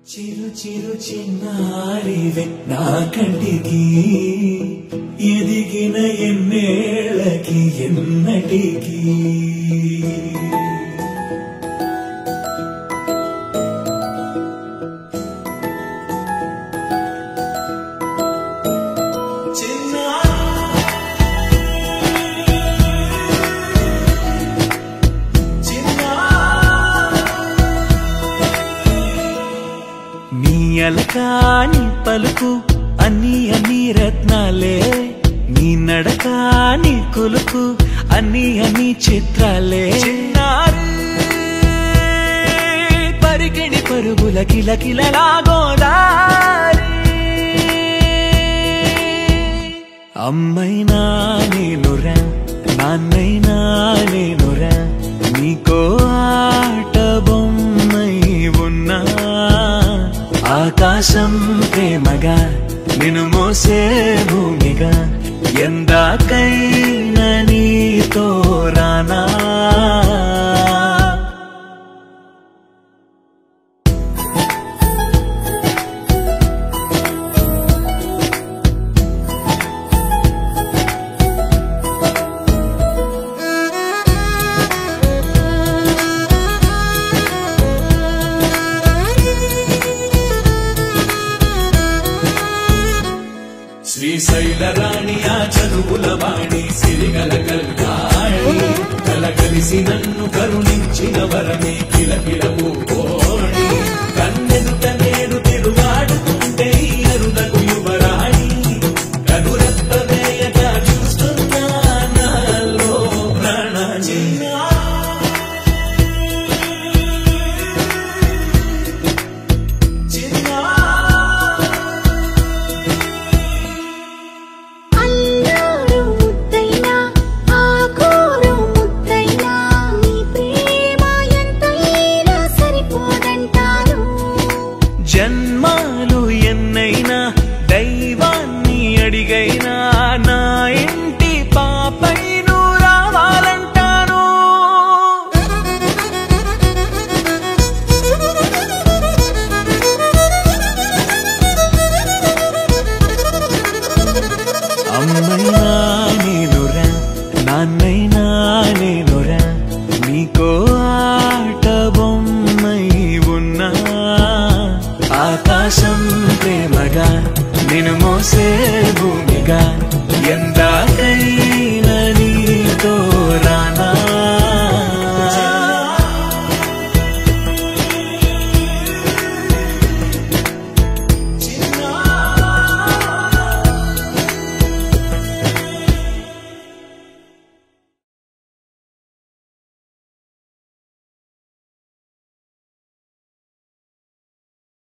చిరు చిరు చిన్నారివే నా కంటికి ఎదిగిన ఎన్నేళ్ళకి ఎన్నటికి అలకాని పలుకు అన్ని అన్ని రత్నాలే నీ నడకాని కొలుకు అన్ని అన్ని చిత్రాలే పరికిణి పరుగుల కిలకిలలా గోదారి అమ్మైనా నేనురా నాన్నైనా నేనురా నీకో ఆట బొమ్మై ఉన్నా ఆకాశం ప్రేమగా నిన్ను మోసే భూమిగా ఎందాకైనా నీతో రానా శ్రీశైల రాణి ఆ చదువుల వాణి సిరిగల కల్కాణి కలగలిసి నన్ను కరుణించిన వరమే కిలకిలవు కోణి కన్నెదుట నేను తిరుగాడుతుంటే అరుదకు యువరాణి కనురెప్ప వేయక చూస్తున్నా నాలో ప్రాణాన్ని జన్మాలు ఎన్నైనా దైవాన్ని అడిగైనా నా ఇంటి పాపై నువ్వు రావాలంటాను అమ్మైనా నేనురా నాన్నైనా నేనురా నీకో